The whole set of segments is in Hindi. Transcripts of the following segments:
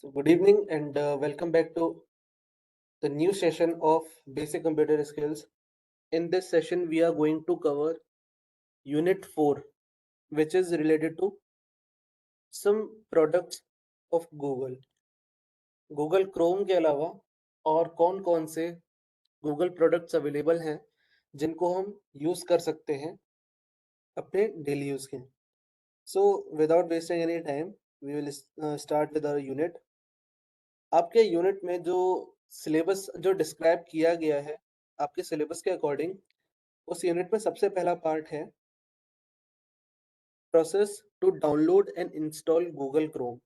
So good evening and welcome back to the new session of Basic Computer Skills. In this session, we are going to cover Unit 4, which is related to some products of Google. Google Chrome के अलावा और कौन-कौन से Google प्रोडक्ट्स अवेलेबल हैं जिनको हम यूज़ कर सकते हैं अपने डेली यूज़ के। So without wasting any time, we will start with our unit. आपके यूनिट में जो सिलेबस जो डिस्क्राइब किया गया है आपके सिलेबस के अकॉर्डिंग, उस यूनिट में सबसे पहला पार्ट है process to download and install Google Chrome.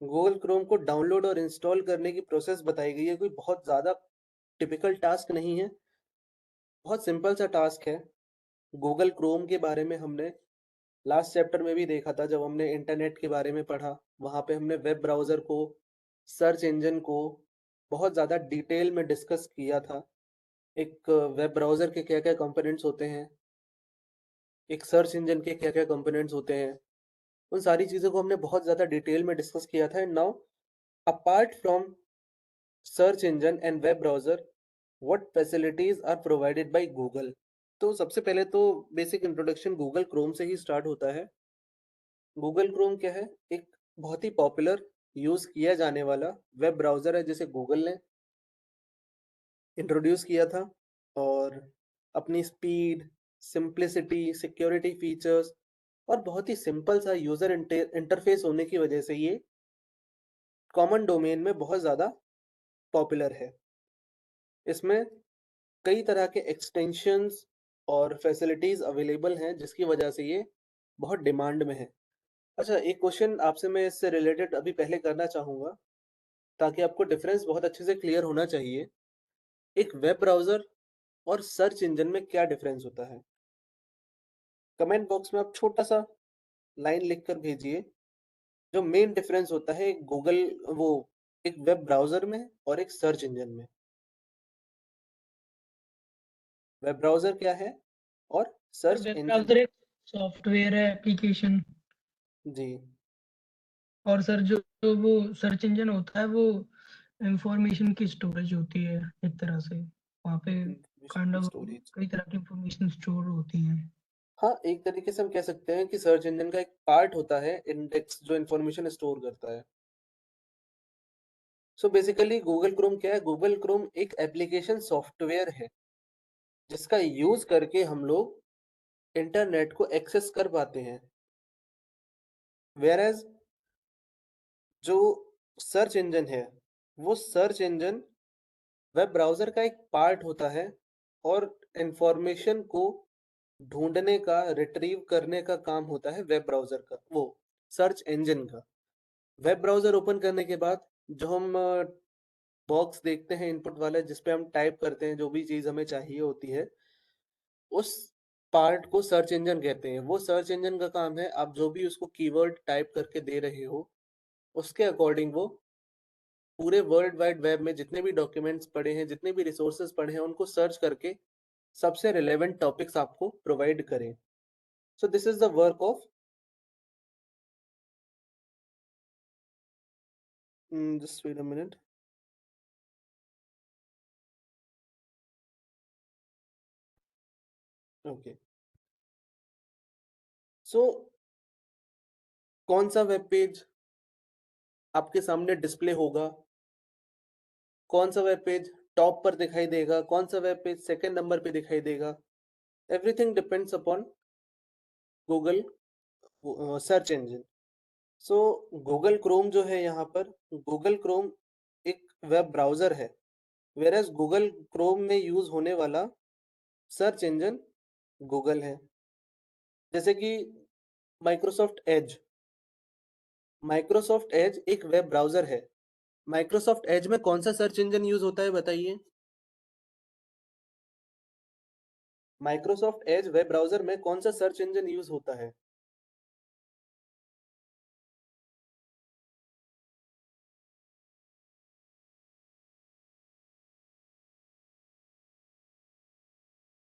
Google Chrome को डाउनलोड और इंस्टॉल करने की प्रोसेस बताई गई है। कोई बहुत ज़्यादा टिपिकल टास्क नहीं है, बहुत सिंपल सा टास्क है। गूगल क्रोम के बारे में हमने लास्ट चैप्टर में भी देखा था जब हमने इंटरनेट के बारे में पढ़ा। वहाँ पे हमने वेब ब्राउज़र को, सर्च इंजन को बहुत ज़्यादा डिटेल में डिस्कस किया था। एक वेब ब्राउज़र के क्या-क्या कंपोनेंट्स होते हैं, एक सर्च इंजन के क्या-क्या कंपोनेंट्स होते हैं, उन सारी चीज़ों को हमने बहुत ज़्यादा डिटेल में डिस्कस किया था। And now apart from search engine and web browser, what facilities are provided by Google? तो सबसे पहले तो बेसिक इंट्रोडक्शन गूगल क्रोम से ही स्टार्ट होता है। गूगल क्रोम क्या है? एक बहुत ही पॉपुलर यूज़ किया जाने वाला वेब ब्राउज़र है जिसे गूगल ने इंट्रोड्यूस किया था और अपनी स्पीड, सिंप्लिसिटी, सिक्योरिटी फीचर्स और बहुत ही सिंपल सा यूज़र इंटरफेस होने की वजह से ये कॉमन डोमेन में बहुत ज़्यादा पॉपुलर है। इसमें कई तरह के एक्सटेंशंस और फैसिलिटीज़ अवेलेबल हैं जिसकी वजह से ये बहुत डिमांड में है। अच्छा, एक क्वेश्चन आपसे मैं इससे रिलेटेड अभी पहले करना चाहूँगा ताकि आपको डिफरेंस बहुत अच्छे से क्लियर होना चाहिए। एक वेब ब्राउज़र और सर्च इंजन में क्या डिफरेंस होता है? कमेंट बॉक्स में आप छोटा-सा लाइन लिखकर भेजिए, जो मेन डिफरेंस होता है एक गूगल वो एक वेब ब्राउज़र में और एक सर्च इंजन में। वेब ब्राउज़र क्या है और sir search web engine browser एक सॉफ्टवेयर है, एप्लीकेशन। जी, और सर जो जो वो सर्च इंजन होता है वो इंफॉर्मेशन की स्टोरेज होती है एक तरह से। वहाँ पे काइंड इन्फॉर्मेशन ऑफ स्टोरेज। कई तरह की इंफॉर्मेशन स्टोर होती हैं। हाँ, एक तरीके से हम कह सकते हैं कि सर्च इंजन का एक पार्ट होता है इंडेक्स जो इन्फॉर्मेशन स्टोर करता है। सो बेसिकली गूगल क्रोम क्या है? गूगल क्रोम एक एप्लीकेशन सॉफ्टवेयर है, जिसका यूज़ करके हम लोग इंटरनेट को एक्सेस कर पाते हैं। व्हेयरएज़ जो सर्च इंजन है, वो सर्च इंजन वेब ब्राउज़र का एक पार्ट होता है और इंफॉर्मेशन को ढूँढने का, रिट्रीव करने का काम होता है वेब ब्राउज़र का, वो सर्च इंजन का। वेब ब्राउज़र ओपन करने के बाद जो हम बॉक्स देखते हैं इनपुट वाला जिस पे हम टाइप करते हैं जो भी चीज़ हमें चाहिए होती है, उस पार्ट को सर्च इंजन कहते हैं। वो सर्च इंजन का काम है आप जो भी उसको कीवर्ड टाइप करके दे रहे हो, उसके अकॉर्डिंग वो पूरे वर्ल्ड वाइड वेब में जितने भी डॉक्यूमेंट्स पड़े हैं, जितने भी रिसोर्सेज़ पड़े हैं, उनको सर्च करके सबसे रिलेवेंट टॉपिक्स आपको प्रोवाइड करें। So this is the work of just wait a minute. Okay. So कौन सा वेब पेज आपके सामने डिस्प्ले होगा, कौन सा वेब पेज टॉप पर दिखाई देगा, कौन सा वेब पेज सेकंड नंबर पे दिखाई देगा, everything depends upon Google search engine. सो गूगल क्रोम जो है यहाँ पर, गूगल क्रोम एक वेब ब्राउज़र है, व्हेयरएज़ गूगल क्रोम में यूज़ होने वाला सर्च इंजन गूगल है। जैसे कि माइक्रोसॉफ्ट एज, माइक्रोसॉफ्ट एज एक वेब ब्राउज़र है। माइक्रोसॉफ्ट एज में कौन सा सर्च इंजन यूज़ होता है बताइए? माइक्रोसॉफ्ट एज वेब ब्राउज़र में कौन सा सर्च इंजन यूज़ होता है?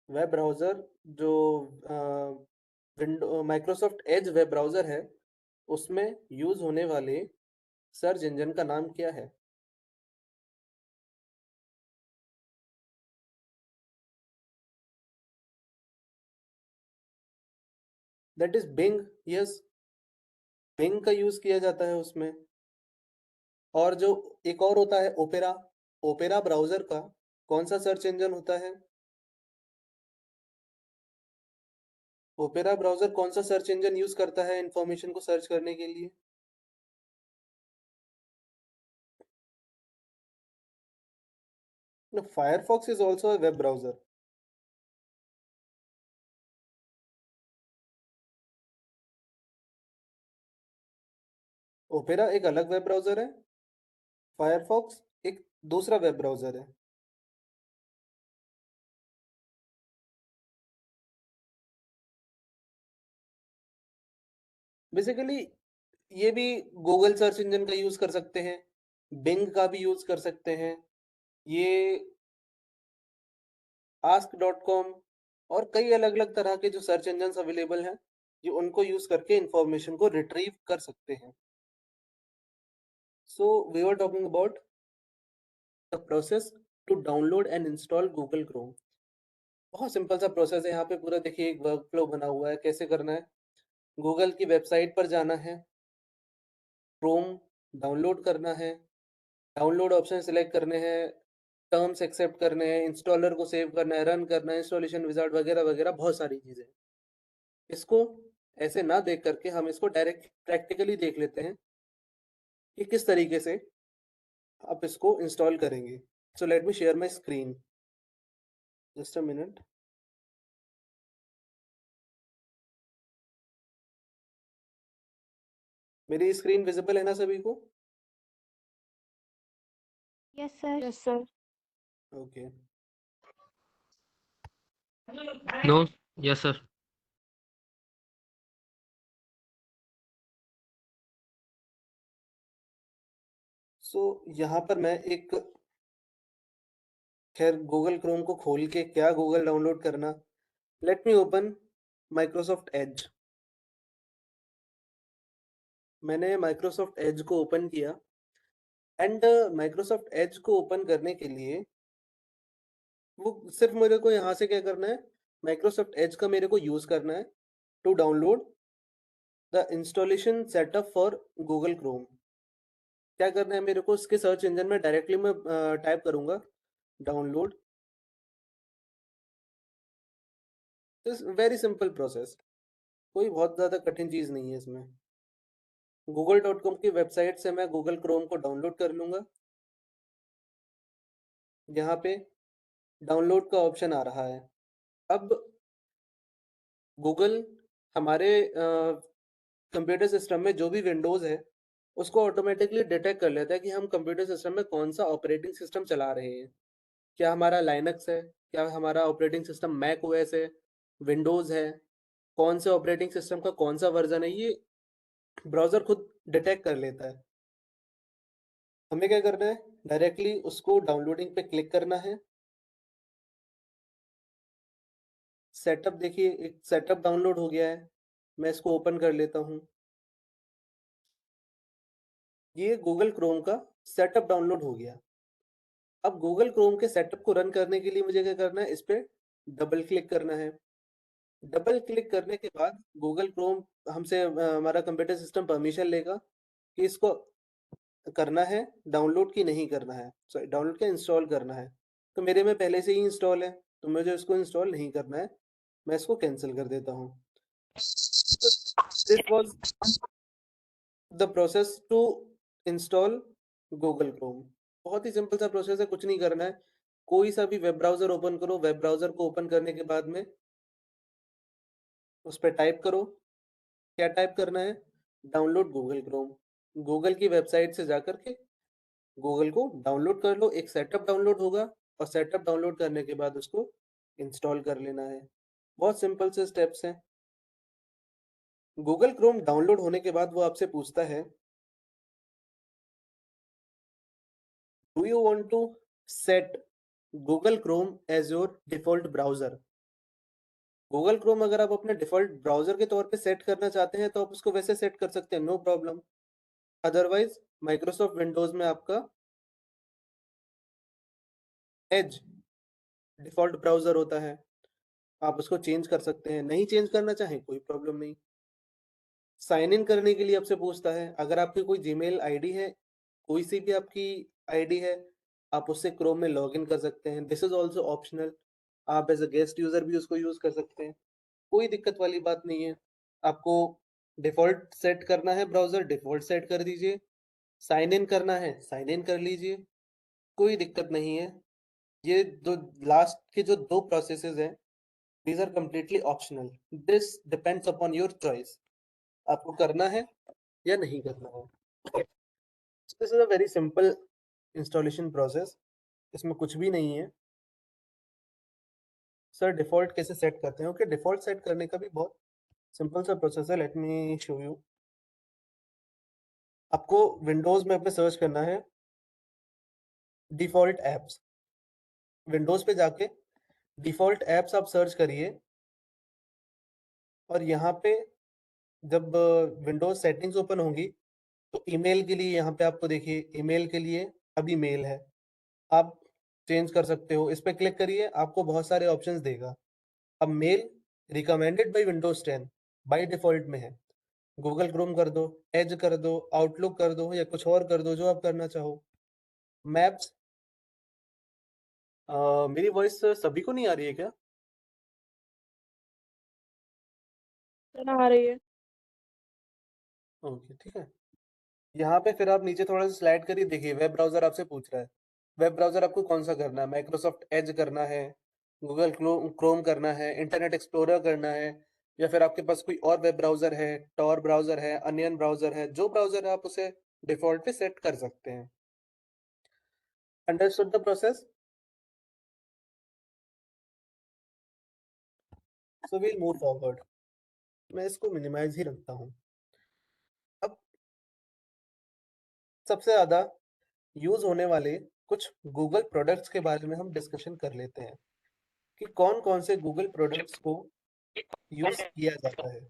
वेब ब्राउज़र जो window Microsoft Edge web browser है, उसमें यूज़ होने वाले सर्च इंजन का नाम क्या है? That is Bing. Yes, Bing का यूज किया जाता है उसमें। और जो एक और होता है ओपेरा, ओपेरा ब्राउजर का कौन सा सर्च इंजन होता है? ओपेरा ब्राउजर कौन सा सर्च इंजन यूज करता है इंफॉर्मेशन को सर्च करने के लिए? No, Firefox is also a web browser. Opera एक अलग वेब ब्राउजर है, फायरफॉक्स एक दूसरा वेब ब्राउजर है। बेसिकली ये भी गूगल सर्च इंजन का यूज कर सकते हैं, बिंग का भी यूज कर सकते हैं, ये ask.com और कई अलग अलग तरह के जो सर्च इंजन अवेलेबल हैं, ये उनको यूज करके इंफॉर्मेशन को रिट्रीव कर सकते हैं। So we were talking about the process to download and install Google Chrome. बहुत सिंपल सा प्रोसेस है, यहाँ पे पूरा देखिए एक वर्क फ्लो बना हुआ है। कैसे करना है? गूगल की वेबसाइट पर जाना है, क्रोम डाउनलोड करना है, डाउनलोड ऑप्शन सेलेक्ट करने हैं, टर्म्स एक्सेप्ट करने हैं, इंस्टॉलर को सेव करना है, रन करना है, इंस्टॉलेशन विजार्ड वगैरह वगैरह बहुत सारी चीजें। इसको ऐसे ना देख करके हम इसको डायरेक्ट प्रैक्टिकली देख लेते हैं कि किस तरीके से आप इसको इंस्टॉल करेंगे। So let me share my screen, just a minute. मेरी स्क्रीन विजिबल है ना सभी को? Yes, sir. Yes, sir. Okay. No, yes, sir. सो यहाँ पर मैं एक, खैर गूगल क्रोम को खोल के क्या गूगल डाउनलोड करना, let me open Microsoft Edge. मैंने माइक्रोसॉफ्ट एज को ओपन किया एंड माइक्रोसॉफ्ट एज को ओपन करने के लिए वो सिर्फ मेरे को यहाँ से क्या करना है, माइक्रोसॉफ्ट एज का मेरे को यूज करना है to download the installation setup for Google Chrome. क्या करना है मेरे को, इसके सर्च इंजन में डायरेक्टली मैं टाइप करूंगा डाउनलोड। वेरी सिंपल प्रोसेस, कोई बहुत ज़्यादा कठिन चीज़ नहीं है इसमें। google.com की वेबसाइट से मैं गूगल क्रोम को डाउनलोड कर लूँगा। यहाँ पे डाउनलोड का ऑप्शन आ रहा है। अब गूगल हमारे कंप्यूटर सिस्टम में जो भी विंडोज़ है उसको ऑटोमेटिकली डिटेक्ट कर लेता है कि हम कंप्यूटर सिस्टम में कौन सा ऑपरेटिंग सिस्टम चला रहे हैं। क्या हमारा लाइनक्स है, क्या हमारा ऑपरेटिंग सिस्टम मैक ओएस है, विंडोज़ है, कौन से ऑपरेटिंग सिस्टम का कौन सा वर्जन है, ये ब्राउज़र खुद डिटेक्ट कर लेता है। हमें क्या करना है, डायरेक्टली उसको डाउनलोडिंग पे क्लिक करना है। सेटअप देखिए, एक सेटअप डाउनलोड हो गया है, मैं इसको ओपन कर लेता हूँ। ये गूगल क्रोम का सेटअप डाउनलोड हो गया। अब गूगल क्रोम के सेटअप को रन करने के लिए मुझे क्या करना है, इस पे डबल क्लिक करना है। डबल क्लिक करने के बाद गूगल क्रोम हमसे हमारा कंप्यूटर सिस्टम परमिशन लेगा कि इसको करना है डाउनलोड की नहीं करना है, सॉरी डाउनलोड क्या, इंस्टॉल करना है। तो मेरे में पहले से ही इंस्टॉल है तो मुझे इसको इंस्टॉल नहीं करना है, मैं इसको कैंसिल कर देता हूँ। This was the process to install Google Chrome. बहुत ही सिंपल सा प्रोसेस है, कुछ नहीं करना है। कोई सा भी वेब ब्राउजर ओपन करो, वेब ब्राउजर को ओपन करने के बाद में उस पर टाइप करो, क्या टाइप करना है, डाउनलोड गूगल क्रोम। गूगल की वेबसाइट से जाकर के गूगल को डाउनलोड कर लो, एक सेटअप डाउनलोड होगा और सेटअप डाउनलोड करने के बाद उसको इंस्टॉल कर लेना है। बहुत सिंपल से स्टेप्स हैं। गूगल क्रोम डाउनलोड होने के बाद वो आपसे पूछता है, do you want to set Google Chrome as your default browser. Google Chrome अगर आप अपने डिफॉल्ट ब्राउजर के तौर पे सेट करना चाहते हैं तो आप उसको वैसे सेट कर सकते हैं, no problem. Otherwise Microsoft Windows में आपका एज डिफॉल्ट ब्राउजर होता है, आप उसको चेंज कर सकते हैं, नहीं चेंज करना चाहें कोई प्रॉब्लम नहीं। साइन इन करने के लिए आपसे पूछता है, अगर आपकी कोई जीमेल आईडी है, कोई सी भी आपकी आईडी है, आप उससे क्रोम में लॉग इन कर सकते हैं। दिस इज ऑल्सो ऑप्शनल, आप एज अ गेस्ट यूजर भी उसको यूज कर सकते हैं, कोई दिक्कत वाली बात नहीं है। आपको डिफॉल्ट सेट करना है ब्राउजर, डिफॉल्ट सेट कर दीजिए, साइन इन करना है साइन इन कर लीजिए, कोई दिक्कत नहीं है। ये दो लास्ट के जो 2 प्रोसेसेस हैं, these are completely optional, this depends upon your choice, आपको करना है या नहीं करना है। This is a very simple installation process, इसमें कुछ भी नहीं है। सर डिफॉल्ट कैसे सेट करते हैं? ओके, डिफॉल्ट सेट करने का भी बहुत सिंपल सा प्रोसेस है, लेट मी शो यू। आपको विंडोज में अपने सर्च करना है डिफॉल्ट एप्स, विंडोज पे जाके डिफॉल्ट एप्स आप सर्च करिए, और यहाँ पे जब विंडोज सेटिंग्स ओपन होंगी तो ईमेल के लिए यहाँ पे आपको देखिए, ईमेल के लिए अभी मेल है, आप चेंज कर सकते हो, इस पे क्लिक करिए, आपको बहुत सारे ऑप्शंस देगा। अब mail recommended by Windows 10 by default में है, गूगल क्रोम कर दो, एज कर दो, आउटलुक कर दो, या कुछ और कर दो जो आप करना चाहो। मैप्स, मेरी वॉइस सभी को नहीं आ रही है क्या? आ रही है। ओके, ठीक है। यहाँ पे फिर आप नीचे थोड़ा सा स्लाइड करिए, देखिए वेब ब्राउजर आपसे पूछ रहा है, वेब ब्राउजर आपको कौन सा करना है? माइक्रोसॉफ्ट एज करना है, गूगल क्रोम करना है, इंटरनेट एक्सप्लोरर करना है, या फिर आपके पास कोई और वेब ब्राउजर है, टॉर ब्राउजर है, अनियन ब्राउजर है, जो ब्राउजर है आप उसे डिफॉल्ट पे सेट कर सकते हैं। Understood the process? So we'll move forward. मैं इसको मिनिमाइज ही रखता हूँ। अब सबसे ज्यादा यूज होने वाले कुछ गूगल प्रोडक्ट्स के बारे में हम डिस्कशन कर लेते हैं कि कौन कौन से गूगल प्रोडक्ट्स को यूज किया जाता है।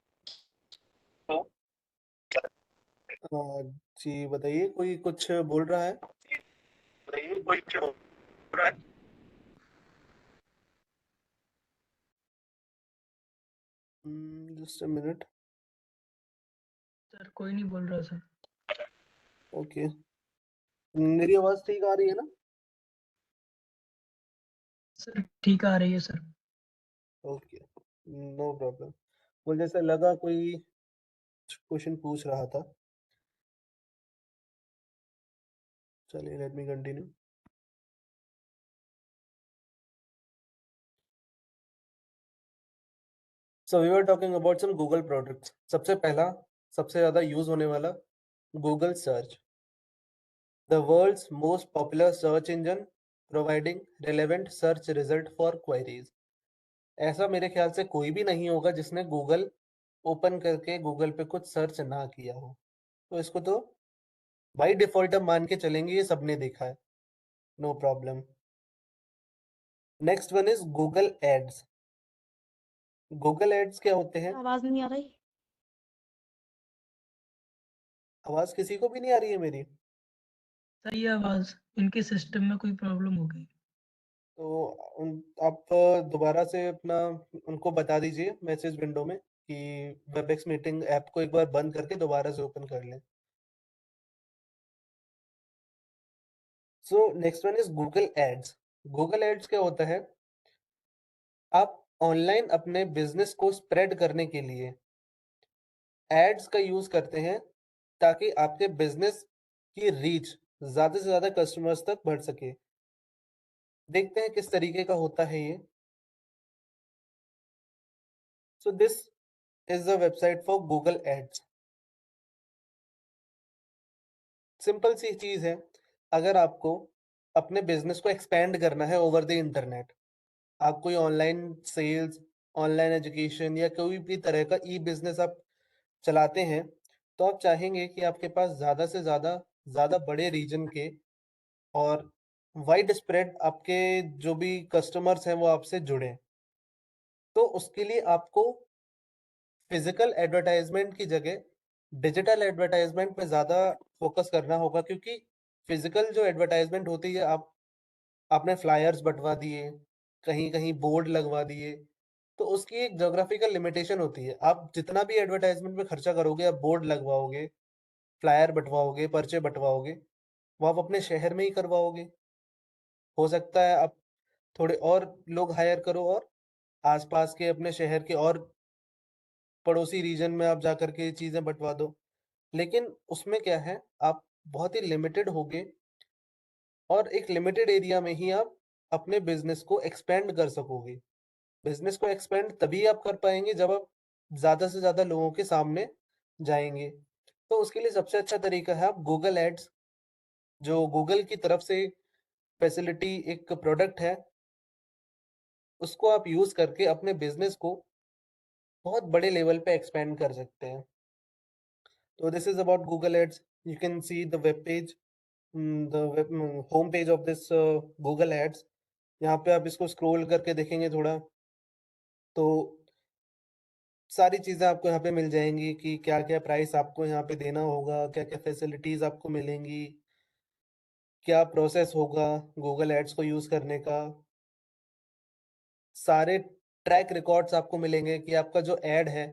जी बताइए, कोई कुछ बोल रहा है? Just a minute. सर कोई नहीं बोल रहा सर। ओके, मेरी आवाज ठीक आ रही है ना? सर ठीक आ रही है सर। Okay, no problem. मुझे जैसा लगा कोई क्वेश्चन पूछ रहा था। चलिए, let me continue. So we were talking about some Google products. सबसे पहला, सबसे ज्यादा यूज होने वाला, Google search, the world's most popular search engine providing relevant search result for queries. ऐसा मेरे ख्याल से कोई भी नहीं होगा जिसने गूगल ओपन करके गूगल पे कुछ सर्च ना किया हो, तो इसको तो बाय डिफॉल्ट हम मान के चलेंगे, ये सबने देखा है, no problem. Next one is Google Ads. Google Ads क्या होते हैं? आवाज नहीं आ रही। आवाज किसी को भी नहीं आ रही है मेरी? सर ये आवाज इनके सिस्टम में कोई प्रॉब्लम हो गई। तो आप दोबारा से अपना उनको बता दीजिए मैसेज विंडो में कि वेबएक्स मीटिंग ऐप को एक बार बंद करके दोबारा से ओपन कर लें। So next one is Google Ads. Google Ads क्या होता है? आप ऑनलाइन अपने बिजनेस को स्प्रेड करने के लिए एड्स का यूज करते हैं, ताकि आपके बिजनेस की रीच ज्यादा से ज्यादा कस्टमर्स तक बढ़ सके। देखते हैं किस तरीके का होता है ये। So this is the website for Google ads. Simple सी चीज है, अगर आपको अपने बिजनेस को एक्सपेंड करना है ओवर द इंटरनेट, आप कोई ऑनलाइन सेल्स, ऑनलाइन एजुकेशन या कोई भी तरह का ई बिजनेस आप चलाते हैं, तो आप चाहेंगे कि आपके पास ज़्यादा से ज़्यादा बड़े रीजन के और वाइड स्प्रेड आपके जो भी कस्टमर्स हैं वो आपसे जुड़ें। तो उसके लिए आपको फिजिकल एडवर्टाइजमेंट की जगह डिजिटल एडवर्टाइजमेंट पे ज़्यादा फोकस करना होगा, क्योंकि फिजिकल जो एडवर्टाइजमेंट होती है, आपने फ्लायर्स बंटवा दिए, कहीं-कहीं बोर्ड लगवा दिए, तो उसकी एक ज्योग्राफिकल लिमिटेशन होती है। आप जितना भी एडवर्टाइजमेंट में खर्चा करोगे, आप बोर्ड लगवाओगे, फ्लायर बँटवाओगे, पर्चे बँटवाओगे, वो आप अपने शहर में ही करवाओगे। हो सकता है आप थोड़े और लोग हायर करो और आस-पास के अपने शहर के और पड़ोसी रीजन में आप जाकर के ये चीज़ें बँटवा दो। लेकिन उसमें क्या है, आप बहुत ही लिमिटेड होगे और एक लिमिटेड एरिया में ही आप अपने बिज़नेस को एक्सपेंड कर सकोगे। बिज़नेस को एक्सपेंड तभी आप कर पाएँगे जब आप ज़्यादा से ज़्यादा लोगों के सामने जाएँगे। तो उसके लिए सबसे अच्छा तरीका है, आप गूगल एड्स, जो गूगल की तरफ से फैसिलिटी एक प्रोडक्ट है, उसको आप यूज़ करके अपने बिज़नेस को बहुत बड़े लेवल पे एक्सपेंड कर सकते हैं। तो this is about Google Ads. You can see the web page, home page of this Google Ads. यहाँ पे आप इसको स्क्रॉल करके देखेंगे थोड़ा, तो सारी चीज़ें आपको यहाँ पे मिल जाएँगी कि क्या-क्या प्राइस आपको यहाँ पे देना होगा, क्या-क्या फैसिलिटीज़ आपको मिलेंगी, क्या प्रोसेस होगा गूगल एड्स को यूज़ करने का। सारे ट्रैक रिकॉर्ड्स आपको मिलेंगे कि आपका जो एड है,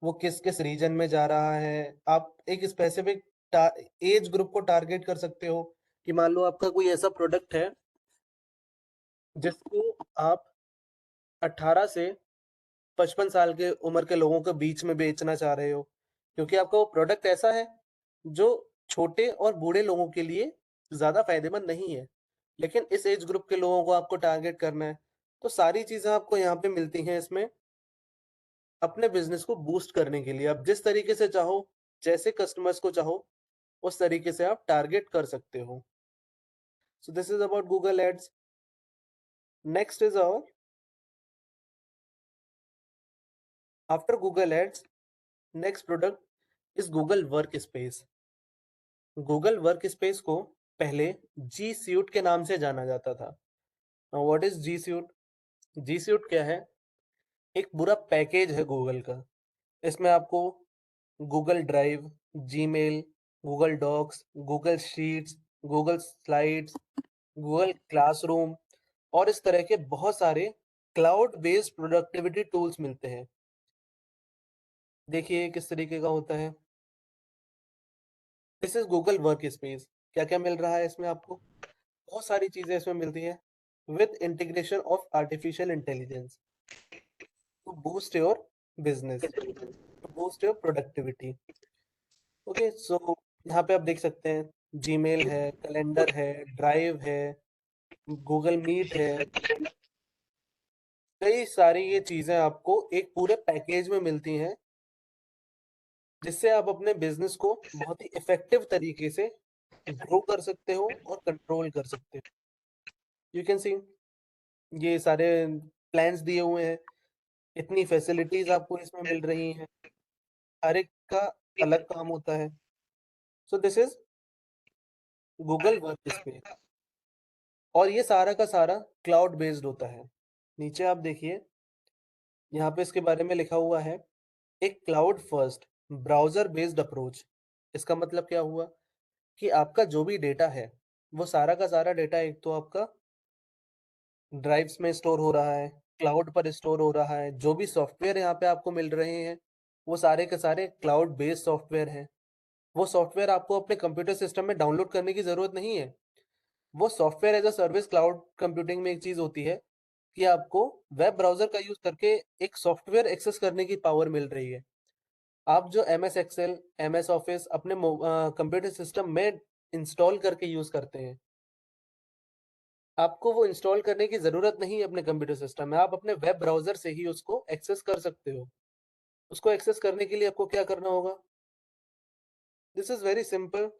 वो किस-किस रीजन में जा रहा है। आप एक स्पेसिफिक टा एज ग्रुप को टारगेट कर सकते हो कि मान लो आपका कोई ऐसा प्रोडक्ट है, जिसको आप 18 से 55 साल के उम्र के लोगों के बीच में बेचना चाह रहे हो, क्योंकि आपका वो प्रोडक्ट ऐसा है जो छोटे और बूढ़े लोगों के लिए ज़्यादा फ़ायदेमंद नहीं है, लेकिन इस एज ग्रुप के लोगों को आपको टारगेट करना है। तो सारी चीज़ें आपको यहाँ पे मिलती हैं इसमें, अपने बिज़नेस को बूस्ट करने के लिए। आप जिस तरीके से चाहो, जैसे कस्टमर्स को चाहो, उस तरीके से आप टारगेट कर सकते हो। So this is about Google Ads. Next is our after Google Ads, next product is Google Workspace. Google Workspace को पहले जी सूट के नाम से जाना जाता था। Now what is G Suite? G Suite क्या है? एक पूरा पैकेज है गूगल का। इसमें आपको Google Drive, Gmail, Google Docs, Google Sheets, Google Slides, Google Classroom और इस तरह के बहुत सारे क्लाउड बेस्ड प्रोडक्टिविटी टूल्स मिलते हैं। देखिए किस तरीके का होता है। This is Google workspace. क्या-क्या मिल रहा है इसमें आपको? बहुत सारी चीज़ें इसमें मिलती हैं with integration of artificial intelligence to boost your business, to boost your productivity. Okay, so यहाँ पे आप देख सकते हैं जीमेल है, कैलेंडर है, ड्राइव है, गूगल मीट है, कई सारी ये चीज़ें आपको एक पूरे पैकेज में मिलती हैं, जिससे आप अपने बिज़नेस को बहुत ही इफ़ेक्टिव तरीके से ग्रो कर सकते हो और कंट्रोल कर सकते हो। यू कैन सी ये सारे प्लान्स दिए हुए हैं, इतनी फैसिलिटीज़ आपको इसमें मिल रही हैं, हर एक का अलग काम होता है। सो दिस इज़ गूगल वर्कस्पेस और ये सारा का सारा क्लाउड बेस्ड होता है। नीचे आप देखिए, यहाँ पे इसके बारे में लिखा हुआ है, एक cloud first browser based approach. इसका मतलब क्या हुआ कि आपका जो भी डेटा है, वो सारा का सारा डेटा एक तो आपका ड्राइव्स में स्टोर हो रहा है, क्लाउड पर स्टोर हो रहा है, जो भी सॉफ्टवेयर यहाँ पे आपको मिल रहे हैं, वो सारे के सारे क्लाउड बेस्ड सॉफ्टवेयर हैं। वो सॉफ्टवेयर आपको अपने कंप्यूटर सिस्टम में डाउनलोड करने की ज़रूरत नहीं है। वो software as a service cloud computing में एक चीज़ होती है कि आपको वेब ब्राउज़र का यूज़ करके एक सॉफ्टवेयर एक्सेस करने की पावर मिल रही है। आप जो एमएस एक्सेल, एमएस ऑफिस अपने कंप्यूटर सिस्टम में इंस्टॉल करके यूज़ करते हैं, आपको वो इंस्टॉल करने की ज़रूरत नहीं है अपने कंप्यूटर सिस्टम में, आप अपने वेब ब्राउज़र से ही उसको एक्सेस कर सकते हो। उसको एक्सेस करने के लिए आपको क्या करना होगा? This is very simple.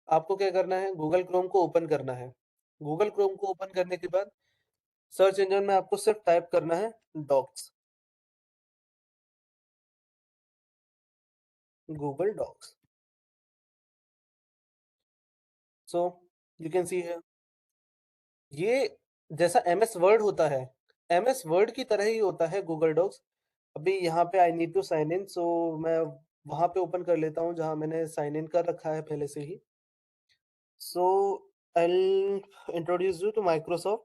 आपको क्या करना है? गूगल क्रोम को ओपन करना है। गूगल क्रोम को ओपन करने के बाद सर्च इंजन में आपको सिर्फ टाइप करना है Docs, Google Docs. So you can see here, ये जैसा एमएस वर्ड होता है, एमएस वर्ड की तरह ही होता है गूगल डॉक्स। अभी यहाँ पे I need to sign in, so मैं वहाँ पे ओपन कर लेता हूँ जहाँ मैंने साइन इन कर रखा है पहले से ही। So I introduce you to Microsoft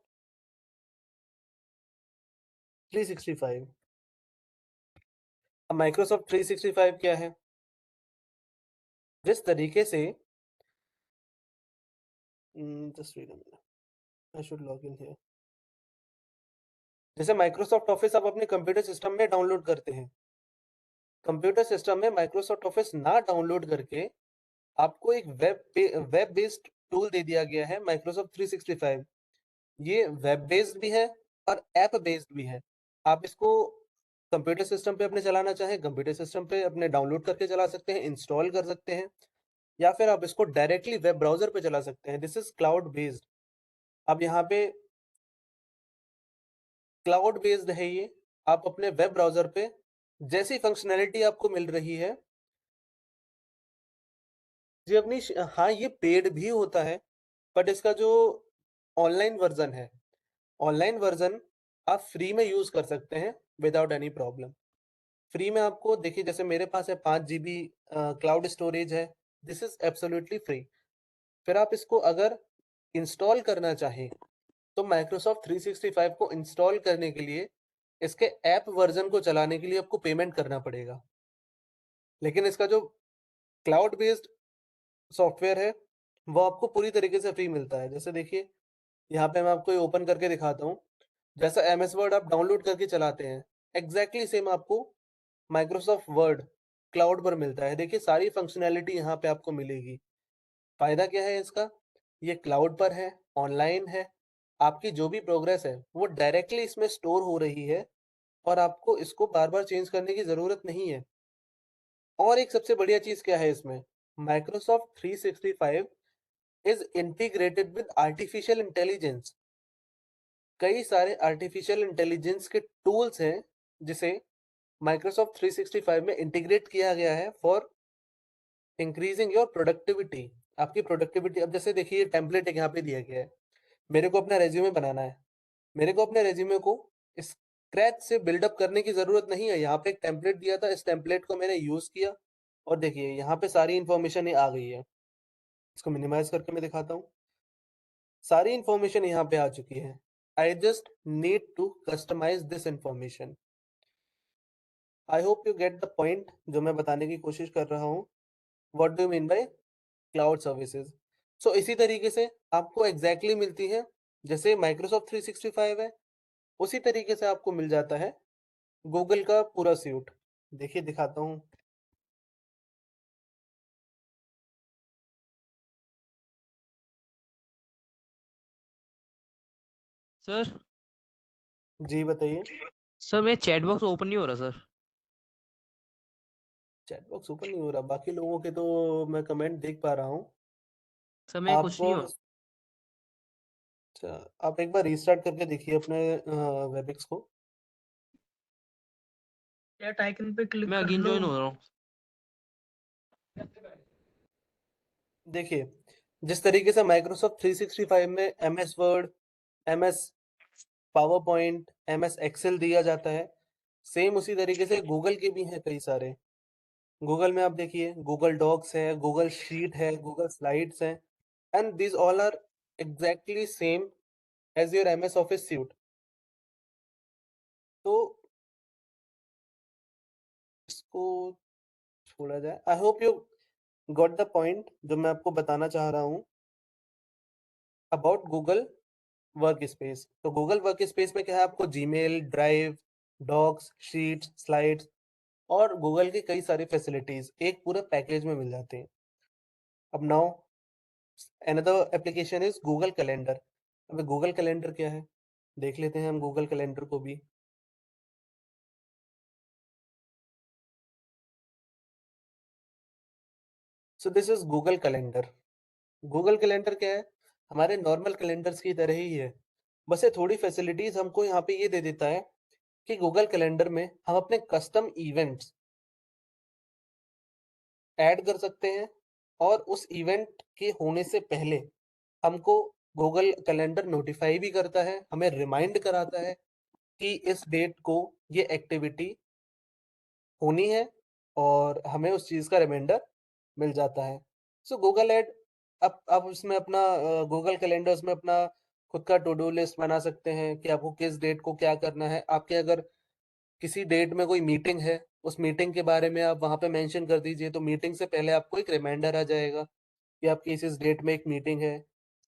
365। अब माइक्रोसॉफ्ट 365 क्या है? जिस तरीके से just wait a minute, I should log in here. जैसे माइक्रोसॉफ्ट ऑफिस आप अपने कंप्यूटर सिस्टम में डाउनलोड करते हैं, कंप्यूटर सिस्टम में माइक्रोसॉफ्ट ऑफिस ना डाउनलोड करके आपको एक वेब बेस्ड टूल दे दिया गया है माइक्रोसॉफ्ट 365। ये वेब बेस्ड भी है और ऐप बेस्ड भी है। आप इसको कंप्यूटर सिस्टम पे अपने चलाना चाहें, कंप्यूटर सिस्टम पे अपने डाउनलोड करके चला सकते हैं, इंस्टॉल कर सकते हैं, या फिर आप इसको डायरेक्टली वेब ब्राउज़र पे चला सकते हैं। This is cloud based. अब यहाँ पे क्लाउड बेस्ड है ये। आप अपने वेब ब्राउज़र पे जैसी फंक्शनैलिटी आपको मिल रही है, जी अपनी हाँ, ये पेड भी होता है, बट इसका जो ऑनलाइन वर्ज़न है, ऑनलाइन वर्ज़न आप फ्री में यूज़ कर सकते हैं विदाउट एनी प्रॉब्लम। फ्री में आपको देखिए जैसे मेरे पास है 5 जीबी क्लाउड स्टोरेज है, दिस इज़ एब्सोल्युटली फ्री। फिर आप इसको अगर इंस्टॉल करना चाहें, तो माइक्रोसॉफ्ट 365 को इंस्टॉल करने के लिए इसके ऐप वर्ज़न को चलाने के लिए आपको पेमेंट करना पड़ेगा। लेकिन इसका जो क्लाउड बेस्ड सॉफ्टवेयर है, वो आपको पूरी तरीके से फ्री मिलता है। जैसे देखिए, यहाँ पे मैं आपको ये ओपन करके दिखाता हूँ। जैसा एमएस वर्ड आप डाउनलोड करके चलाते हैं, एग्ज़ैक्टली सेम आपको माइक्रोसॉफ्ट वर्ड क्लाउड पर मिलता है। देखिए सारी फंक्शनैलिटी यहाँ पे आपको मिलेगी। फ़ायदा क्या है इसका? ये क्लाउड पर है, ऑनलाइन है, आपकी जो भी प्रोग्रेस है, वो डायरेक्टली इसमें स्टोर हो रही है और आपको इसको बार-बार चेंज करने की ज़रूरत नहीं है। और एक सबसे बढ़िया चीज़ क्या है इसमें? Microsoft 365 is integrated with artificial intelligence. कई सारे आर्टिफिशियल इंटेलिजेंस के टूल्स हैं, जिसे माइक्रोसॉफ्ट 365 में इंटीग्रेट किया गया है फॉर इंक्रीजिंग योर प्रोडक्टिविटी। आपकी प्रोडक्टिविटी, अब जैसे देखिए टेम्पलेट एक यहाँ पे दिया गया है, मेरे को अपना रेज्यूमे बनाना है, मेरे को अपने रेज्यूमे को स्क्रैच से बिल्डअप करने की ज़रूरत नहीं है। यहाँ पे एक टेम्पलेट दिया था, इस टेम्पलेट को मैंने यूज़ किया और देखिए यहाँ पे सारी इन्फॉर्मेशन आ गई है। इसको मिनिमाइज़ करके मैं दिखाता हूँ। सारी इन्फॉर्मेशन यहाँ पे आ चुकी है। I just need to customise this information. I hope you get the point जो मैं बताने की कोशिश कर रहा हूँ। What do you mean by cloud services? So इसी तरीके से आपको एग्जैक्टली मिलती है, जैसे माइक्रोसॉफ्ट 365 है, उसी तरीके से आपको मिल जाता है गूगल का पूरा सूट। देखिए दिखाता हूँ। सर जी बताइए। सर मेरा चैट बॉक्स ओपन नहीं हो रहा सर। चैट बॉक्स ओपन नहीं हो रहा, बाकी लोगों के तो मैं कमेंट देख पा रहा हूँ। सर मैं आप कुछ नहीं हो रहा। अच्छा, आप एक बार रीस्टार्ट करके देखिए अपने वेबिक्स को। चैट आइकन पे क्लिक मैं कर अगेन लो। ज्वाइन हो रहा हूँ। देखिए जिस तरीके से माइक्रोसॉफ्ट 365 में MS Word, MS PowerPoint, MS Excel दिया जाता है, सेम उसी तरीके से गूगल के भी हैं कई सारे। गूगल में आप देखिए गूगल डॉक्स है, गूगल शीट है, गूगल स्लाइड्स हैं, and these all are exactly same as your MS Office suite. तो इसको छोड़ा जाए। I hope you got the point जो मैं आपको बताना चाह रहा हूँ अबाउट गूगल वर्क स्पेस। तो गूगल वर्क स्पेस में क्या है, आपको Gmail, Drive, Docs, Sheets, Slides और गूगल की कई सारी फैसिलिटीज एक पूरे पैकेज में मिल जाते हैं। अब now another application is Google calendar. अब गूगल कैलेंडर क्या है, देख लेते हैं हम गूगल कैलेंडर को भी। सो this is Google calendar. Google calendar क्या है, हमारे नॉर्मल कैलेंडर्स की तरह ही है, बस ये थोड़ी फैसिलिटीज हमको यहाँ पे ये दे देता है कि गूगल कैलेंडर में हम अपने कस्टम इवेंट्स ऐड कर सकते हैं और उस इवेंट के होने से पहले हमको गूगल कैलेंडर नोटिफाई भी करता है, हमें रिमाइंड कराता है कि इस डेट को ये एक्टिविटी होनी है और हमें उस चीज़ का रिमाइंडर मिल जाता है। सो गूगल ऐड आप उसमें अपना गूगल कैलेंडर्स में अपना खुद का टू डू लिस्ट बना सकते हैं कि आपको किस डेट को क्या करना है। आपके अगर किसी डेट में कोई मीटिंग है, उस मीटिंग के बारे में आप वहाँ पे मेंशन कर दीजिए, तो मीटिंग से पहले आपको एक रिमाइंडर आ जाएगा कि आपकी इस डेट में एक मीटिंग है।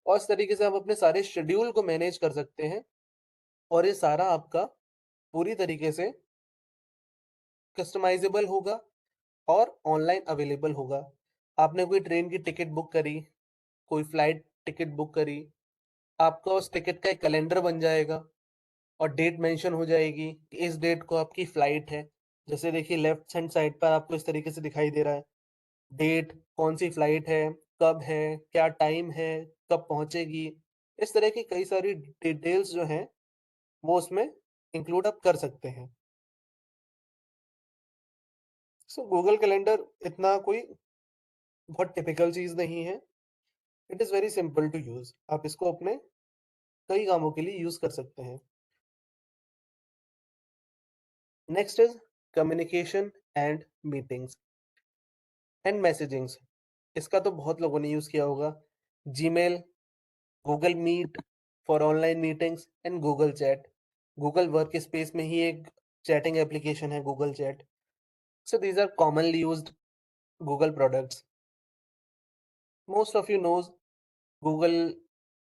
और इस तरीके से आप अपने सारे शेड्यूल को मैनेज कर सकते हैं और ये सारा आपका पूरी तरीके से कस्टमाइज़ेबल होगा और ऑनलाइन अवेलेबल होगा। आपने कोई ट्रेन की टिकट बुक करी, कोई फ्लाइट टिकट बुक करी, आपका उस टिकट का एक कैलेंडर बन जाएगा और डेट मेंशन हो जाएगी कि इस डेट को आपकी फ्लाइट है। जैसे देखिए लेफ्ट हैंड साइड पर आपको इस तरीके से दिखाई दे रहा है, डेट, कौन-सी फ्लाइट है, क्या टाइम है, कब पहुँचेगी। इस तरह की कई सारी डिटेल्स जो हैं, वो उसमें इंक्लूड आप कर सकते हैं। सो गूगल कैलेंडर इतना कोई बहुत टिपिकल चीज़ नहीं है। It is very simple to use. आप इसको अपने कई कामों के लिए यूज़ कर सकते हैं। Next is communication and meetings and messagings. इसका तो बहुत लोगों ने यूज़ किया होगा। Gmail, Google Meet for online meetings and Google Chat. Google Workspace में ही एक चैटिंग एप्लीकेशन है Google Chat. So these are commonly used Google products. Most of you knows Google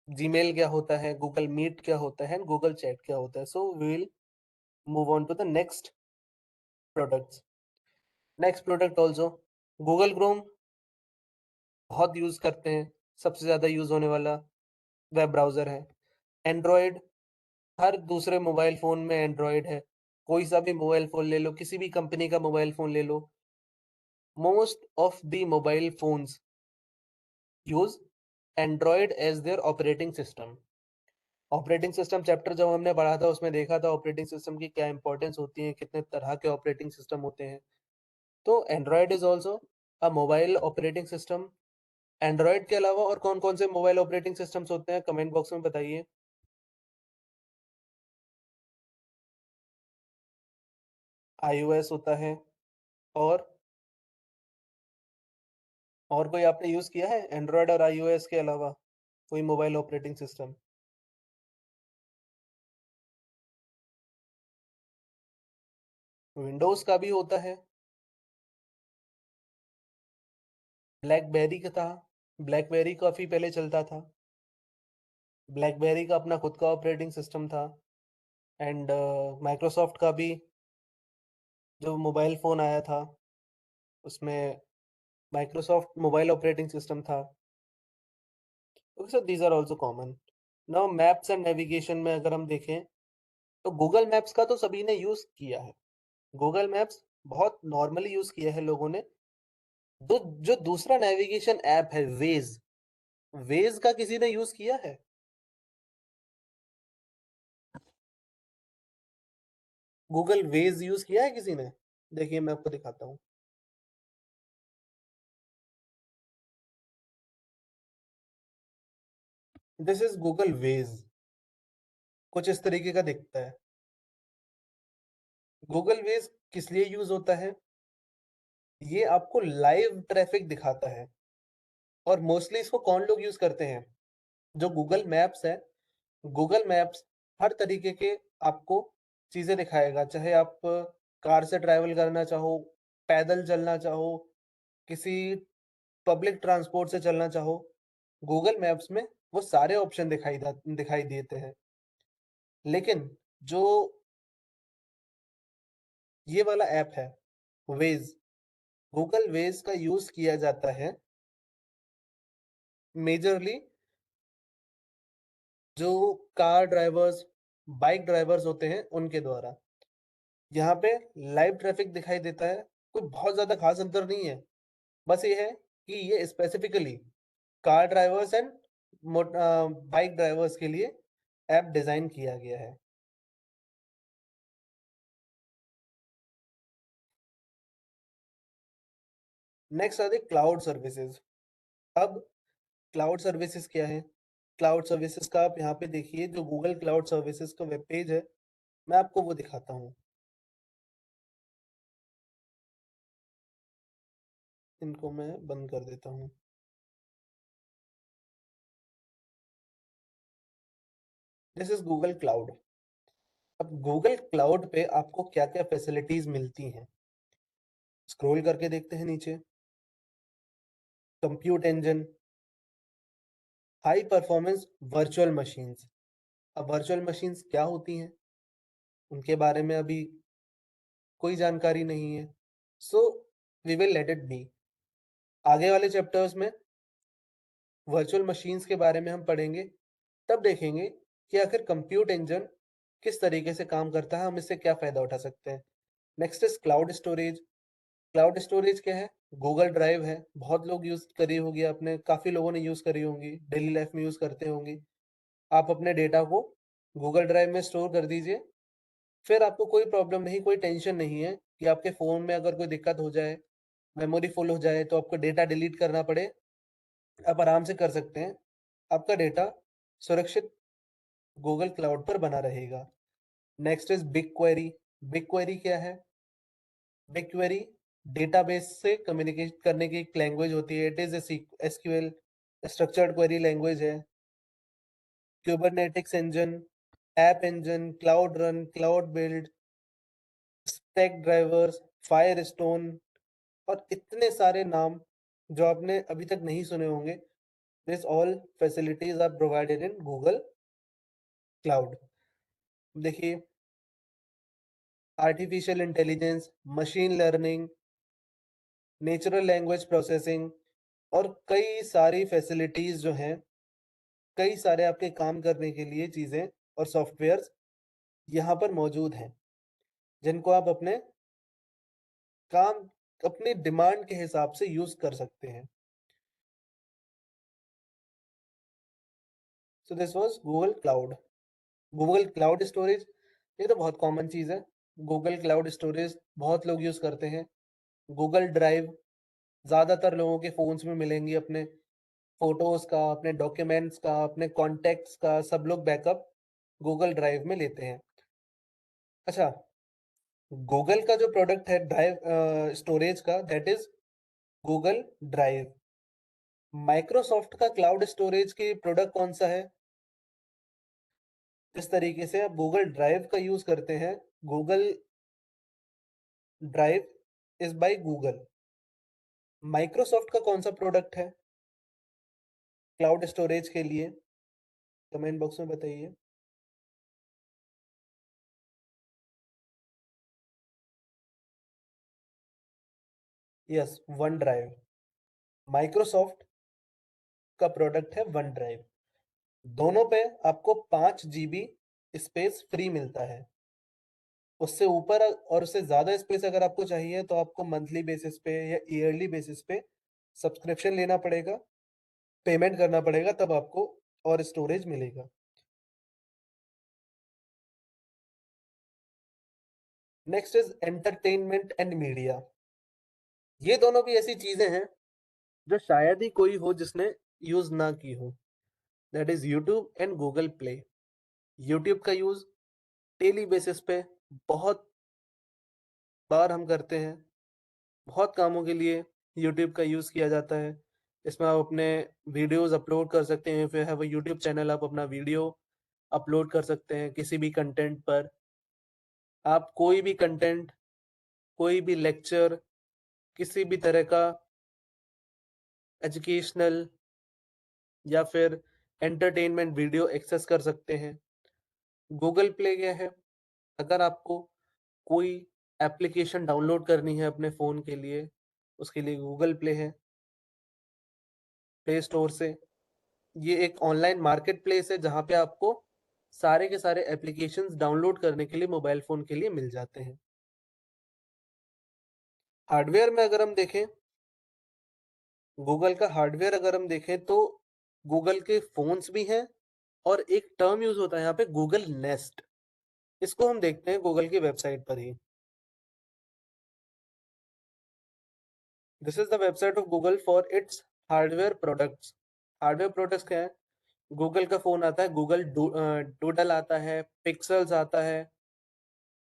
Gmail क्या होता है, गूगल मीट क्या होता है, गूगल चैट क्या होता है। So we will move on to the next products. Next product also Google Chrome बहुत यूज़ करते हैं, सबसे ज़्यादा यूज़ होने वाला वेब ब्राउज़र है। एंड्रॉयड, हर दूसरे मोबाइल फ़ोन में एंड्रॉयड है। कोई सा भी मोबाइल फ़ोन ले लो, किसी भी कंपनी का मोबाइल फ़ोन ले लो, most of the mobile phones use Android as their operating system. Operating system chapter जब हमने पढ़ा था, उसमें देखा था ऑपरेटिंग सिस्टम की क्या इंपॉर्टेंस होती है, कितने तरह के ऑपरेटिंग सिस्टम होते हैं। तो Android is also a mobile operating system. Android के अलावा और कौन-कौन से मोबाइल ऑपरेटिंग सिस्टम्स होते हैं, कमेंट बॉक्स में बताइए। iOS होता है और कोई आपने यूज़ किया है एंड्रॉयड और iOS के अलावा कोई मोबाइल ऑपरेटिंग सिस्टम? विंडोज़ का भी होता है, ब्लैकबेरी का था, ब्लैकबेरी काफ़ी पहले चलता था। ब्लैकबेरी का अपना खुद का ऑपरेटिंग सिस्टम था एंड माइक्रोसॉफ्ट का भी जो मोबाइल फ़ोन आया था, उसमें माइक्रोसॉफ्ट मोबाइल ऑपरेटिंग सिस्टम था। So these are also common. Now maps and navigation में अगर हम देखें, तो गूगल मैप्स का तो सभी ने यूज़ किया है। गूगल मैप्स बहुत नॉर्मली यूज़ किया है लोगों ने। जो दूसरा नेविगेशन ऐप है वेज़, वेज़ का किसी ने यूज़ किया है? गूगल वेज़ यूज़ किया है किसी ने? देखिए मैं आपको दिखाता हूँ। दिस इज़ गूगल वेज़, कुछ इस तरीके का दिखता है। गूगल वेज़ किस लिए यूज़ होता है? ये आपको लाइव ट्रैफ़िक दिखाता है और मोस्टली इसको कौन लोग यूज़ करते हैं? जो गूगल मैप्स है, गूगल मैप्स हर तरीके के आपको चीज़ें दिखाएगा, चाहे आप कार से ट्रैवल करना चाहो, पैदल चलना चाहो, किसी पब्लिक ट्रांसपोर्ट से चलना चाहो, गूगल मैप्स में वो सारे ऑप्शन दिखाई देते हैं। लेकिन जो ये वाला ऐप है, वेज़, गूगल वेज़ का यूज़ किया जाता है मेजरली जो कार ड्राइवर्स, बाइक ड्राइवर्स होते हैं, उनके द्वारा। यहाँ पे लाइव ट्रैफ़िक दिखाई देता है, कोई बहुत ज़्यादा ख़ास अंतर नहीं है। बस ये है कि ये specifically car drivers and bike drivers के लिए ऐप डिज़ाइन किया गया है। Next are the cloud services. अब क्लाउड सर्विसेज़ क्या है? क्लाउड सर्विसेज़ का आप यहाँ पे देखिए जो गूगल क्लाउड सर्विसेज़ का वेब पेज है, मैं आपको वो दिखाता हूँ। इनको मैं बंद कर देता हूँ। This is Google cloud. अब गूगल क्लाउड पे आपको क्या क्या फैसिलिटीज मिलती हैं, स्क्रॉल करके देखते हैं नीचे। Compute engine, high performance virtual machines. अब वर्चुअल मशीन्स क्या होती हैं उनके बारे में अभी कोई जानकारी नहीं है, so we will let it be. आगे वाले चैप्टर्स में वर्चुअल मशीन्स के बारे में हम पढ़ेंगे, तब देखेंगे कि आखिर कंप्यूट इंजन किस तरीके से काम करता है, हम इससे क्या फायदा उठा सकते हैं। Next is cloud storage. Cloud storage क्या है? गूगल ड्राइव है, बहुत लोग यूज करी होगी आपने, काफी लोगों ने यूज करी होंगी, डेली लाइफ में यूज करते होंगे। आप अपने डेटा को गूगल ड्राइव में स्टोर कर दीजिए, फिर आपको कोई प्रॉब्लम नहीं, कोई टेंशन नहीं है कि आपके फोन में अगर कोई दिक्कत हो जाए, मेमोरी फुल हो जाए तो आपको डेटा डिलीट करना पड़े, आप आराम से कर सकते हैं। आपका डेटा सुरक्षित गूगल क्लाउड पर बना रहेगा। Next is BigQuery. BigQuery क्या है? बिग क्वेरी डेटाबेस से कम्युनिकेट करने की एक लैंग्वेज होती है। It is SQL structured query language है। Kubernetes engine, app engine, cloud run, cloud build, stack drivers, Firestone और इतने सारे नाम जो आपने अभी तक नहीं सुने होंगे। This all facilities are provided in Google cloud. देखिए, artificial intelligence, machine learning, natural language processing और कई सारी फैसिलिटीज जो हैं, कई सारे आपके काम करने के लिए चीज़ें और सॉफ्टवेयर्स यहाँ पर मौजूद हैं, जिनको आप अपने काम, अपनी डिमांड के हिसाब से यूज कर सकते हैं। So this was Google cloud. Google cloud storage, ये तो बहुत कॉमन चीज़ है। गूगल क्लाउड स्टोरेज बहुत लोग यूज करते हैं। गूगल ड्राइव ज़्यादातर लोगों के फोन्स में मिलेंगी, अपने फोटोज का, अपने डॉक्यूमेंट्स का, अपने कॉन्टेक्ट्स का सब लोग बैकअप गूगल ड्राइव में लेते हैं। अच्छा, गूगल का जो प्रोडक्ट है ड्राइव स्टोरेज का, that is Google drive. Microsoft का क्लाउड स्टोरेज की प्रोडक्ट कौन सा है? इस तरीके से आप गूगल ड्राइव का यूज करते हैं। Google drive is by Google. Microsoft का कौन सा प्रोडक्ट है क्लाउड स्टोरेज के लिए? कमेंट बॉक्स में बताइए। Yes, one drive. माइक्रोसॉफ्ट का प्रोडक्ट है वन ड्राइव। दोनों पे आपको 5 GB स्पेस फ्री मिलता है। उससे ऊपर और उससे ज़्यादा स्पेस अगर आपको चाहिए तो आपको मंथली बेसिस पे या ईयरली बेसिस पे सब्सक्रिप्शन लेना पड़ेगा, पेमेंट करना पड़ेगा, तब आपको और स्टोरेज मिलेगा। Next is entertainment and media. ये दोनों भी ऐसी चीजें हैं जो शायद ही कोई हो जिसने यूज ना की हो। That is YouTube and Google play. YouTube का यूज डेली बेसिस पे बहुत बार हम करते हैं, बहुत कामों के लिए यूट्यूब का यूज़ किया जाता है। इसमें आप अपने वीडियोस अपलोड कर सकते हैं, फिर हैव अ यूट्यूब चैनल, आप अपना वीडियो अपलोड कर सकते हैं किसी भी कंटेंट पर। आप कोई भी कंटेंट, कोई भी लेक्चर, किसी भी तरह का एजुकेशनल या फिर एंटरटेनमेंट वीडियो एक्सेस कर सकते हैं। गूगल प्ले क्या है? अगर आपको कोई एप्लीकेशन डाउनलोड करनी है अपने फ़ोन के लिए, उसके लिए गूगल प्ले है, प्ले स्टोर से। ये एक ऑनलाइन मार्केट प्लेस है जहाँ पे आपको सारे के सारे एप्लीकेशंस डाउनलोड करने के लिए मोबाइल फ़ोन के लिए मिल जाते हैं। हार्डवेयर में अगर हम देखें, गूगल का हार्डवेयर अगर हम देखें तो गूगल के फ़ोन्स भी हैं और एक टर्म यूज़ होता है यहाँ पे गूगल नेस्ट। इसको हम देखते हैं गूगल की वेबसाइट पर ही। This is the website of Google for its hardware products. Hardware products क्या है? गूगल का फ़ोन आता है, गूगल डूडल आता है, पिक्सेल्स आता है।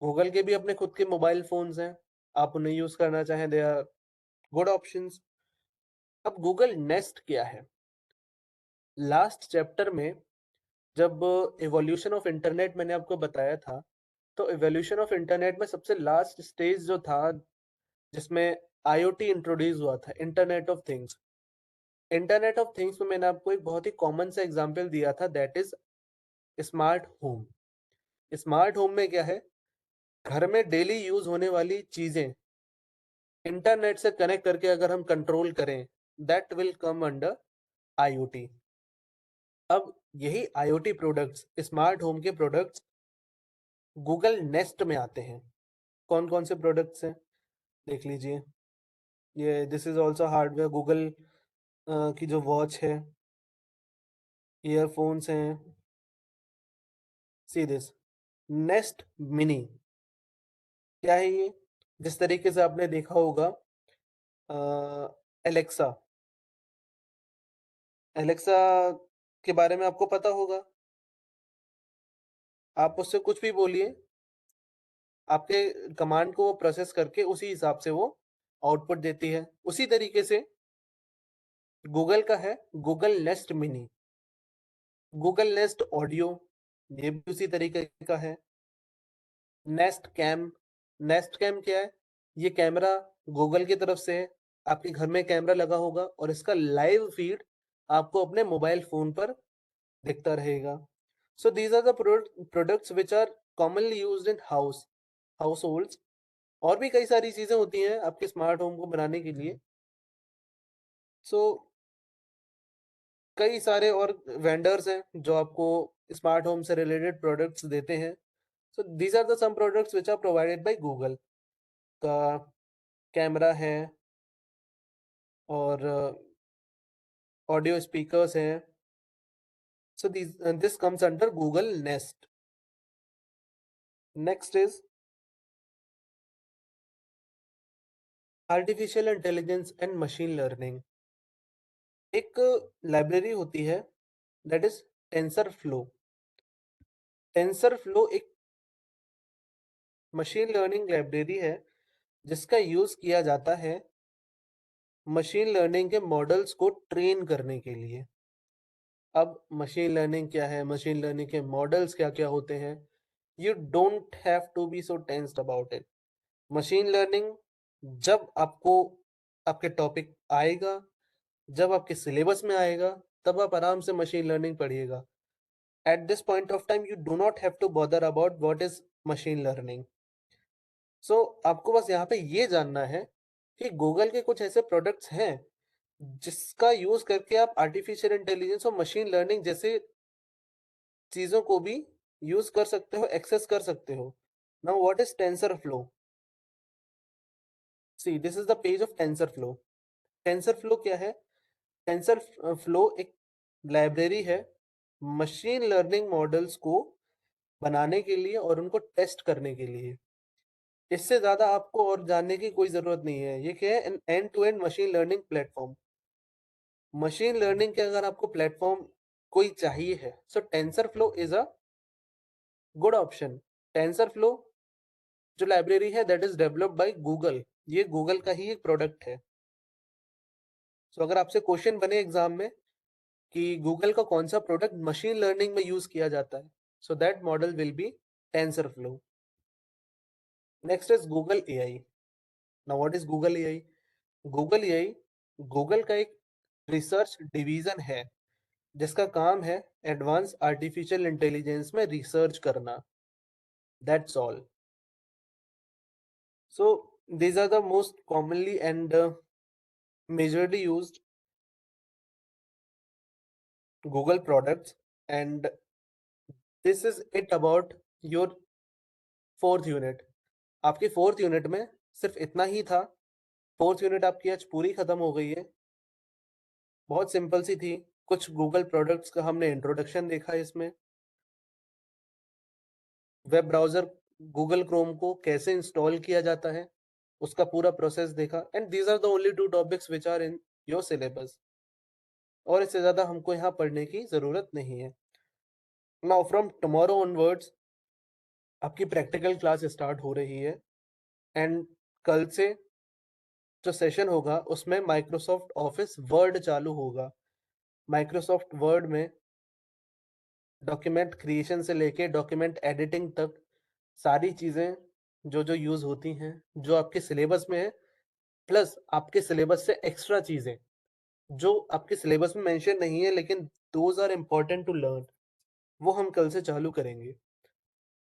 गूगल के भी अपने खुद के मोबाइल फ़ोन्स हैं, आप उन्हें यूज़ करना चाहें, दे आर गुड ऑप्शंस। अब गूगल नेस्ट क्या है? लास्ट चैप्टर में जब इवोल्यूशन ऑफ इंटरनेट मैंने आपको बताया था, तो इवोल्यूशन ऑफ इंटरनेट में सबसे लास्ट स्टेज जो था, जिसमें आईओटी इंट्रोड्यूस हुआ था, internet of things. Internet of things में मैंने आपको एक बहुत ही कॉमन सा एग्जांपल दिया था, that is smart home. Smart home में क्या है? घर में डेली यूज होने वाली चीजें इंटरनेट से कनेक्ट करके अगर हम कंट्रोल करें, that will come under IoT. अब यही आईओटी प्रोडक्ट्स, स्मार्ट होम के प्रोडक्ट्स गूगल नेस्ट में आते हैं। कौन कौन से प्रोडक्ट्स हैं देख लीजिए। ये this is also hardware. Google की जो वॉच है, ईयरफोन्स हैं। See this nest mini. क्या है ये? जिस तरीके से आपने देखा होगा एलेक्सा, एलेक्सा के बारे में आपको पता होगा। आप उससे कुछ भी बोलिए, आपके कमांड को वो प्रोसेस करके उसी हिसाब से वो आउटपुट देती है। उसी तरीके से गूगल का है Google nest mini, Google nest audio, ये भी उसी तरीके का है। नेस्ट कैम, नेस्ट कैम क्या है? ये कैमरा गूगल की तरफ से है। आपके घर में कैमरा लगा होगा और इसका लाइव फीड आपको अपने मोबाइल फोन पर दिखता रहेगा। So these are the products which are commonly used in households. और भी कई सारी चीजें होती हैं आपके स्मार्ट होम को बनाने के लिए। सो कई सारे और वेंडर्स हैं जो आपको स्मार्ट होम से रिलेटेड प्रोडक्ट्स देते हैं। So these are the some products which are provided by Google. का कैमरा है और ऑडियो स्पीकर्स हैं। So this comes under Google Nest. Next is artificial intelligence and machine learning. एक लाइब्रेरी होती है that is TensorFlow. TensorFlow एक मशीन लर्निंग लाइब्रेरी है जिसका यूज किया जाता है मशीन लर्निंग के मॉडल्स को ट्रेन करने के लिए। अब मशीन लर्निंग क्या है, मशीन लर्निंग के मॉडल्स क्या क्या होते हैं, you don't have to be so tensed about it. Machine learning जब आपको आपके टॉपिक आएगा, जब आपके सिलेबस में आएगा, तब आप आराम से मशीन लर्निंग पढ़िएगा। At this point of time you do not have to bother about what is machine learning. So आपको बस यहाँ पे ये जानना है कि गूगल के कुछ ऐसे प्रोडक्ट्स हैं जिसका यूज करके आप आर्टिफिशियल इंटेलिजेंस और मशीन लर्निंग जैसे चीजों को भी यूज कर सकते हो, एक्सेस कर सकते हो। Now what is tensor flow? See this is the page of tensor flow. Tensor flow क्या है? टेंसर फ्लो एक लाइब्रेरी है मशीन लर्निंग मॉडल्स को बनाने के लिए और उनको टेस्ट करने के लिए। इससे ज्यादा आपको और जानने की कोई जरूरत नहीं है। ये क्या है? An end to end machine learning platform. Machine learning के अगर आपको प्लेटफॉर्म कोई चाहिए है, so TensorFlow is a good option. TensorFlow जो लाइब्रेरी है that is developed by Google, ये गूगल का ही एक प्रोडक्ट है। सो अगर आपसे क्वेश्चन बने एग्जाम में कि गूगल का कौन सा प्रोडक्ट मशीन लर्निंग में यूज किया जाता है, so that model will be tensor flow. Next is Google AI. Now what is Google AI? Google AI Google का एक रिसर्च डिवीजन है जिसका काम है एडवांस आर्टिफिशियल इंटेलिजेंस में रिसर्च करना। That's all. So these are the most commonly and majorly used Google products, and this is it about your fourth unit. आपकी फोर्थ यूनिट में सिर्फ इतना ही था। फोर्थ यूनिट आपकी आज पूरी खत्म हो गई है। बहुत सिंपल सी थी। कुछ गूगल प्रोडक्ट्स का हमने इंट्रोडक्शन देखा इसमें, वेब ब्राउजर गूगल क्रोम को कैसे इंस्टॉल किया जाता है उसका पूरा प्रोसेस देखा, and these are the only two topics which are in your syllabus. और इससे ज्यादा हमको यहाँ पढ़ने की जरूरत नहीं है। नाउ फ्रॉम टुमारो ऑनवर्ड्स आपकी प्रैक्टिकल क्लास स्टार्ट हो रही है, एंड कल से जो सेशन होगा उसमें माइक्रोसॉफ्ट ऑफिस वर्ड चालू होगा। माइक्रोसॉफ्ट वर्ड में डॉक्यूमेंट क्रिएशन से लेके डॉक्यूमेंट एडिटिंग तक सारी चीज़ें जो यूज़ होती हैं, जो आपके सिलेबस में है, प्लस आपके सिलेबस से एक्स्ट्रा चीज़ें, जो आपके सिलेबस में मेंशन नहीं है लेकिन those are important to learn, वो हम कल से चालू करेंगे।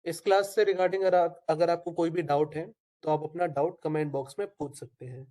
इस क्लास से रिगार्डिंग अगर आपको कोई भी डाउट है, तो आप अपना डाउट कमेंट बॉक्स में पूछ सकते हैं।